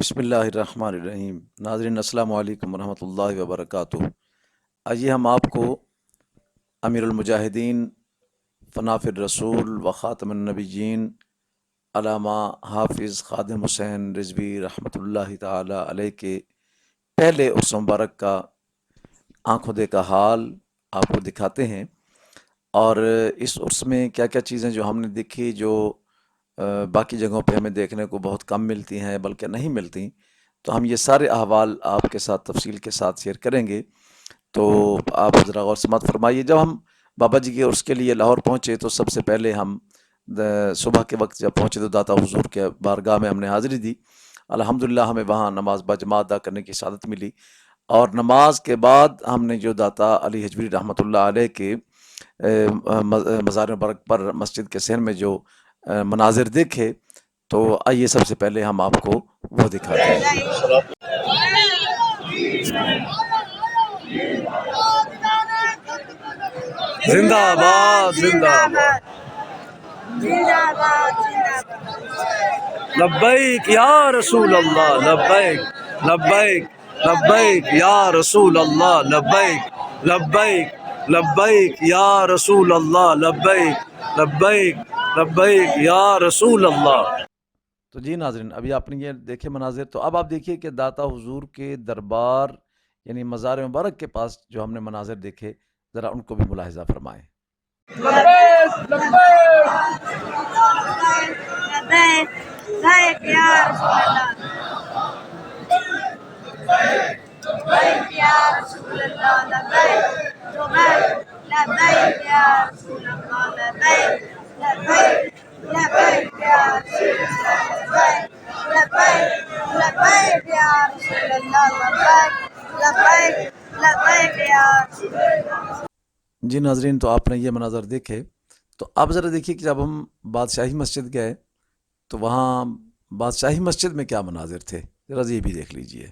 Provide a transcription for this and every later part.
بسم اللہ الرحمن الرحیم۔ ناظرین السلام علیکم ورحمۃ اللہ وبرکاتہ۔ آئیے ہم آپ کو امیر المجاہدین فناف الرسول و خاتم النبیین علامہ حافظ خادم حسین رضوی رحمۃ اللہ تعالی علیہ کے پہلے عرس مبارک کا آنکھوں دیکھا حال آپ کو دکھاتے ہیں، اور اس عرس میں کیا کیا چیزیں جو ہم نے دیکھی جو باقی جگہوں پہ ہمیں دیکھنے کو بہت کم ملتی ہیں بلکہ نہیں ملتی، تو ہم یہ سارے احوال آپ کے ساتھ تفصیل کے ساتھ شیئر کریں گے۔ تو آپ ذرا غور سماعت فرمائیے۔ جب ہم بابا جی کے عرس کے لیے لاہور پہنچے تو سب سے پہلے ہم صبح کے وقت جب پہنچے تو داتا حضور کے بارگاہ میں ہم نے حاضری دی۔ الحمدللہ ہمیں وہاں نماز باجماعت ادا کرنے کی سعادت ملی، اور نماز کے بعد ہم نے جو داتا علی حجویری رحمۃ اللہ علیہ کے مزار مبارک پر مسجد کے صحن میں جو مناظر دیکھے، تو آئیے سب سے پہلے ہم آپ کو وہ دکھاتے ہیں۔ زندہ باد زندہ باد لبیک یا رسول اللہ لبیک لبیک لبیک یا رسول اللہ لبیک لبیک لبیک یا رسول اللہ لبیک لبیک لبیک یا رسول اللہ۔ تو جی ناظرین، ابھی آپ نے یہ دیکھے مناظر، تو اب آپ دیکھیے کہ داتا حضور کے دربار یعنی مزار مبارک کے پاس جو ہم نے مناظر دیکھے، ذرا ان کو بھی ملاحظہ فرمائیں۔ لبیک لبیک لبیک لبیک یا رسول اللہ لبیک لبیک یا رسول اللہ لبیک لبیک لبیک یا رسول اللہ لبیک لبیک یا رسول اللہ لبیک لبیک یا رسول اللہ۔ جی ناظرین، تو آپ نے یہ مناظر دیکھے، تو اب ذرا دیکھیے کہ جب ہم بادشاہی مسجد گئے تو وہاں بادشاہی مسجد میں کیا مناظر تھے، ذرا یہ بھی دیکھ لیجئے۔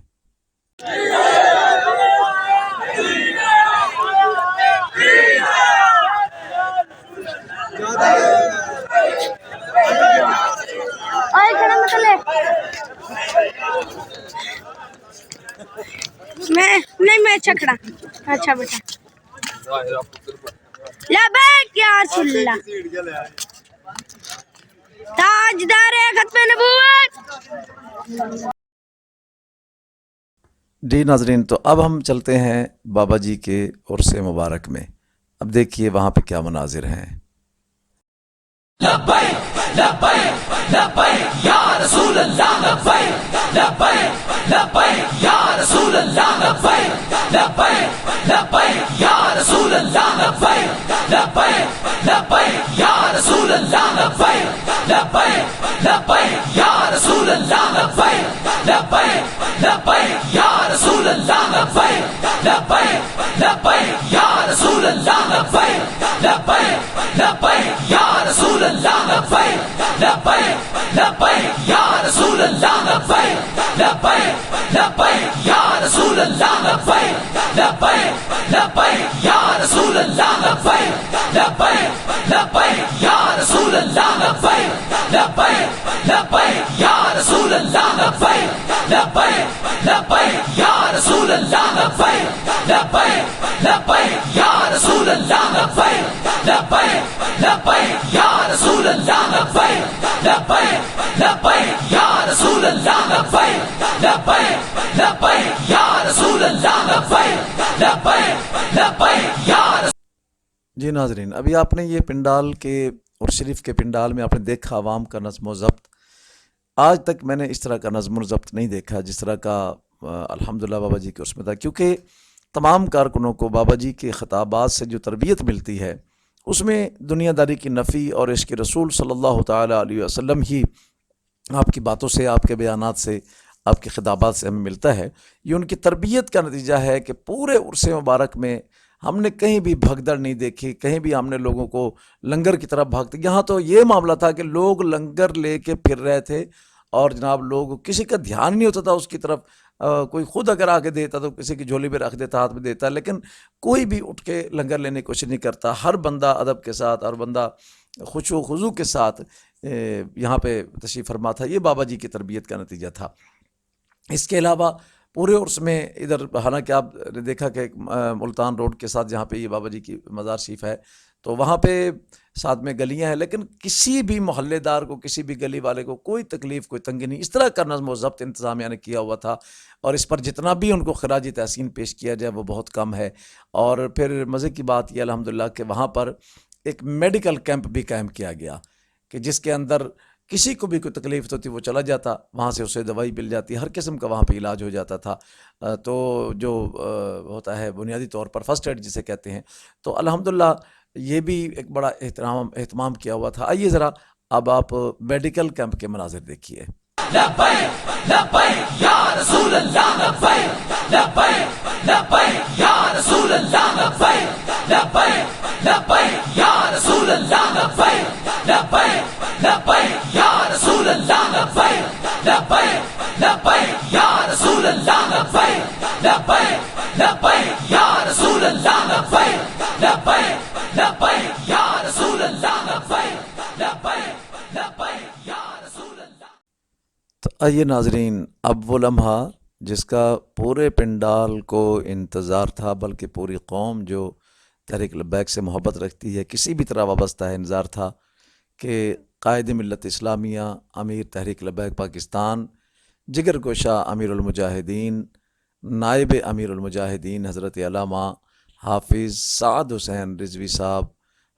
میں چھکڑا اچھا بیٹا لبیک یا رسول اللہ تاجدار ختم نبوت۔ جی ناظرین، تو اب ہم چلتے ہیں بابا جی کے عرس مبارک میں۔ اب دیکھیے وہاں پہ کیا مناظر ہیں۔ لبیک لبیک لبیک یا رسول اللہ لبیک لبیک لبیک یا رسول اللہ لبیک لبیک لبیک یا رسول اللہ لبیک لبیک لبیک یا رسول اللہ لبیک لبیک لبیک یا رسول اللہ لبیک لبیک لبیک یا رسول اللہ لبیک لبیک لبیک یا رسول اللہ لبیک لبیک لبیک یا رسول اللہ لبیک لبیک لبیک یا رسول اللہ لبیک لبیک لبیک یا رسول اللہ لبیک لبیک لبیک یا رسول اللہ لبیک لبیک لبیک یا رسول اللہ لبیک لبیک لبیک یا رسول اللہ لبیک لبیک لبیک یا رسول اللہ لبیک لبیک لبیک یا رسول اللہ لبیک لبیک لبیک یا رسول اللہ لبیک لبیک لبیک یا رسول اللہ لبیک لبیک لبیک یا رسول اللہ لبیک لبیک لبیک یا رسول۔ جی ناظرین، ابھی آپ نے یہ پنڈال کے عرس شریف کے پنڈال میں آپ نے دیکھا عوام کا نظم و ضبط۔ آج تک میں نے اس طرح کا نظم و ضبط نہیں دیکھا جس طرح کا الحمدللہ بابا جی کے عرس میں تھا، کیونکہ تمام کارکنوں کو بابا جی کے خطابات سے جو تربیت ملتی ہے اس میں دنیا داری کی نفی اور عشق رسول صلی اللہ تعالی علیہ وسلم ہی آپ کی باتوں سے، آپ کے بیانات سے، آپ کے خطابات سے ہمیں ملتا ہے۔ یہ ان کی تربیت کا نتیجہ ہے کہ پورے عرس مبارک میں ہم نے کہیں بھی بھگدڑ نہیں دیکھی، کہیں بھی ہم نے لوگوں کو لنگر کی طرف بھاگتے۔ یہاں تو یہ معاملہ تھا کہ لوگ لنگر لے کے پھر رہے تھے، اور جناب لوگ کسی کا دھیان نہیں ہوتا تھا اس کی طرف۔ کوئی خود اگر آگے دیتا تو کسی کی جھولی پہ رکھ دیتا، ہاتھ میں دیتا، لیکن کوئی بھی اٹھ کے لنگر لینے کی کوشش نہیں کرتا۔ ہر بندہ ادب کے ساتھ، ہر بندہ خشوع و خضوع کے ساتھ یہاں پہ تشریف فرما تھا۔ یہ بابا جی کی تربیت کا نتیجہ تھا۔ اس کے علاوہ پورے عرس میں ادھر، حالانکہ آپ نے دیکھا کہ ملتان روڈ کے ساتھ جہاں پہ یہ بابا جی کی مزار شریف ہے تو وہاں پہ ساتھ میں گلیاں ہیں، لیکن کسی بھی محلے دار کو، کسی بھی گلی والے کو کوئی تکلیف، کوئی تنگی نہیں. اس طرح کا نظم و ضبط انتظامیہ نے کیا ہوا تھا، اور اس پر جتنا بھی ان کو خراج تحسین پیش کیا جائے وہ بہت کم ہے. اور پھر مزے کی بات یہ الحمدللہ کہ وہاں پر ایک میڈیکل کیمپ بھی قائم کیا گیا کہ جس کے اندر کسی کو بھی کوئی تکلیف ہوتی وہ چلا جاتا، وہاں سے اسے دوائی مل جاتی، ہر قسم کا وہاں پہ علاج ہو جاتا تھا. تو جو ہوتا ہے بنیادی طور پر فرسٹ ایڈ جسے کہتے ہیں، تو الحمدللہ یہ بھی ایک بڑا اہتمام کیا ہوا تھا. آئیے ذرا اب آپ میڈیکل کیمپ کے مناظر دیکھیے. لبیک لبیک یا رسول اللہ لبیک لبیک لبیک یا رسول اللہ لبیک لبیک لبیک یا رسول اللہ لبیک لبیک لبیک یا رسول اللہ لبیک لبیک لبیک یا رسول اللہ لبیک لبیک لبیک یا رسول اللہ لبیک لبیک لبیک یا رسول اللہ لبیک لبیک لبیک یا رسول اللہ. تو آئیے ناظرین، اب وہ لمحہ جس کا پورے پنڈال کو انتظار تھا، بلکہ پوری قوم جو تحریک لبیک سے محبت رکھتی ہے، کسی بھی طرح وابستہ ہے، انتظار تھا کہ قائد ملت اسلامیہ، امیر تحریک لبیک پاکستان، جگر گوشہ امیر المجاہدین، نائب امیر المجاہدین حضرت علامہ حافظ سعد حسین رضوی صاحب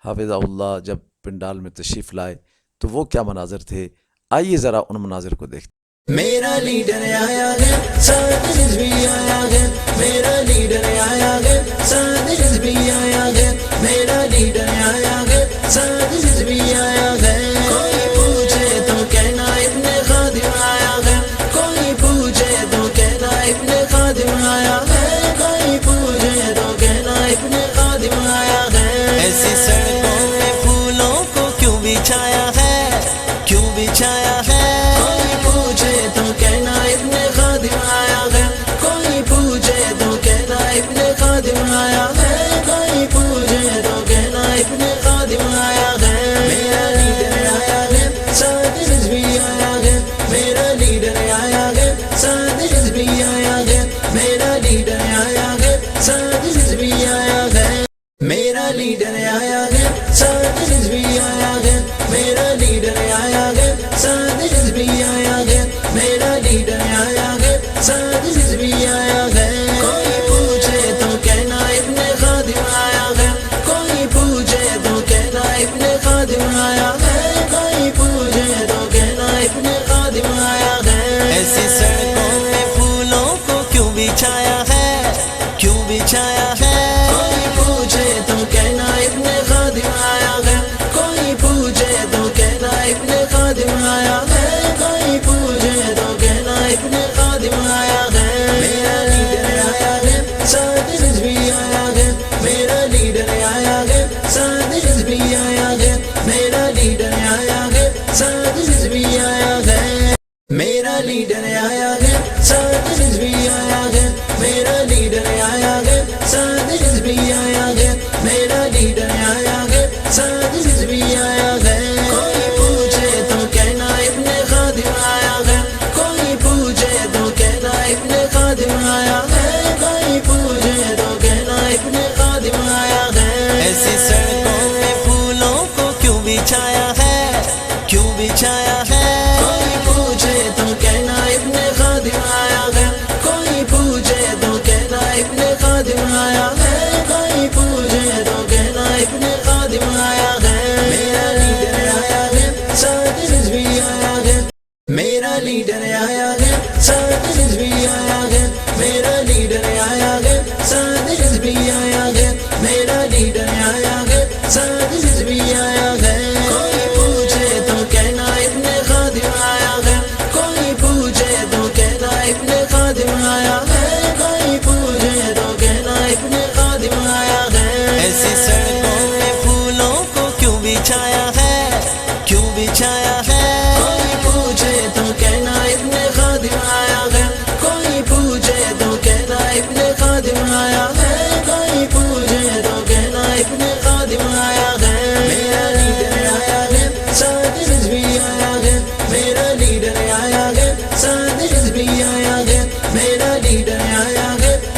حافظہ اللہ جب پنڈال میں تشریف لائے تو وہ کیا مناظر تھے. آئیے ذرا ان مناظر کو دیکھتے. میرا لیڈر آیا ہے، سعد رضوی آیا ہے، میرا لیڈر آیا ہے، سعد رضوی آیا ہے، میرا لیڈر آیا ہے، سعد رضوی آیا ہے. کوئی پوچھے تو کہنا ابن خادم آیا ہے، کوئی پوچھے تو کہنا ابن خادم آیا ہے، کوئی پوچھے تو کہنا ابن خادم آیا ہے. ایسی سڑکوں میں پھولوں کو کیوں بچھایا ہے، کیوں بچھایا ہے. کوئی پوچھے تو کہنا ابن خادم آیا ہے، کوئی پوچھے تو کہنا ابن خادم آیا ہے، کوئی پوچھے تو کہنا ابن خادم آیا ہے. میرا لیڈر آیا ہے، سعد رضوی آیا ہے، میرا لیڈر آیا ہے، سعد رضوی آیا ہے، میرا لیڈر آیا ہے، سعد رضوی آیا ہے. میرا لیڈر آیا ہے، سعد رضوی آیا ہے، میرا لیڈر آیا ہے، سعد رضوی آیا ہے، میرا لیڈر آیا ہے، سعد رضوی آیا ہے. کوئی پوچھے تو کہنا ابن خادم آیا ہے، کوئی پوچھے تو کہنا ابن خادم آیا ہے، کوئی پوچھے تو کہنا ابن خادم آیا ہے. ایسی سڑکوں میں پھولوں کو کیوں بچھایا ہے، کیوں بچھایا ہے. کوئی پوچھے تو کہنا ابن خادم آیا ہے، کوئی پوچھے تو کہنا ابن خادم آیا ہے، کوئی پوچھے تو کہنا ابن خادم آیا ہے. میرا لیڈر آیا ہے، سعد رضوی آیا ہے، میرا لیڈر آیا ہے، سعد رضوی آیا ہے، میرا لیڈر آیا ہے، سعد رضوی آیا ہے. میرا لیڈر آیا ہے، سعد رضوی آیا ہے، میرا لیڈر آیا ہے، سعد رضوی آیا ہے، میرا لیڈر آیا ہے، سعد رضوی آیا ہے. کوئی پوچھے تو کہنا ابن خادم آیا ہے، کوئی پوچھے تو کہنا ابن خادم آیا ہے، کوئی پوچھے تو کہنا ابن خادم آیا ہے. ایسی سڑکوں میں پھولوں کو کیوں بچھایا ہے، کیوں بچھایا ہے. کوئی پوچھے تو کہنا ابن خادم آیا ہے، کوئی پوچھے تو کہنا ابن خادم آیا ہے، کوئی پوچھے تو کہنا ابن خادم آیا ہے. میرا لیڈر آیا ہے، سعد رضوی آیا ہے، میرا لیڈر آیا ہے، سعد رضوی آیا ہے، میرا لیڈر آیا ہے، سعد رضوی آیا ہے، میرا لیڈر آیا ہے، سعد رضوی آیا ہے. کوئی پوچھے تو کہنا ابن خادم آیا ہے، کوئی پوچھے تو کہنا ابن خادم آیا ہے، کوئی پوچھے تو کہنا ابن خادم آیا ہے. ایسی سڑکوں میں پھولوں کو کیوں بچھایا ہے، کیوں بچھایا ہے. کوئی پوچھے تو کہنا ابن خادم آیا ہے، کوئی پوچھے تو کہنا ابن خادم آیا ہے، کوئی پوچھے تو کہنا ابن خادم آیا ہے. میرا لیڈر آیا ہے، سعد رضوی آیا ہے، میرا لیڈر آیا ہے، سعد رضوی آیا ہے،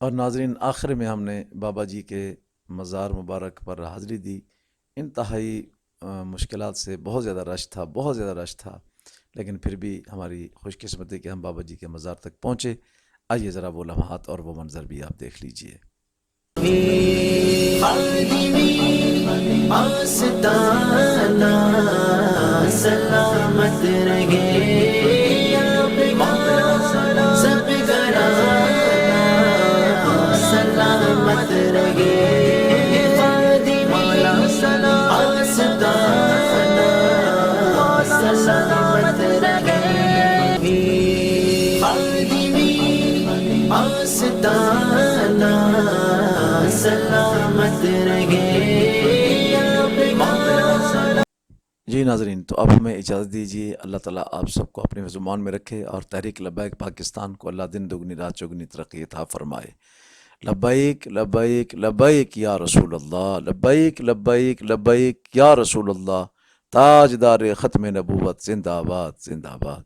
اور ناظرین آخر میں ہم نے بابا جی کے مزار مبارک پر حاضری دی. انتہائی مشکلات سے بہت زیادہ رش تھا لیکن پھر بھی ہماری خوش قسمتی کہ ہم بابا جی کے مزار تک پہنچے. آئیے ذرا وہ لمحات اور وہ منظر بھی آپ دیکھ لیجئے. آستانہ سلامت رہے سب گھرانہ سلامت رہے آستانہ سلامت رہے آستانہ سلامت رہے. جی ناظرین، تو اب ہمیں اجازت دیجیے. اللہ تعالیٰ آپ سب کو اپنے زمان میں رکھے اور تحریک لبیک پاکستان کو اللہ دن دگنی رات چگنی ترقی عطا فرمائے. لبیک لبیک لبیک یا رسول اللہ، لبیک لبیک لبیک یا رسول اللہ. تاجدار ختم نبوت زندہ باد زندہ باد.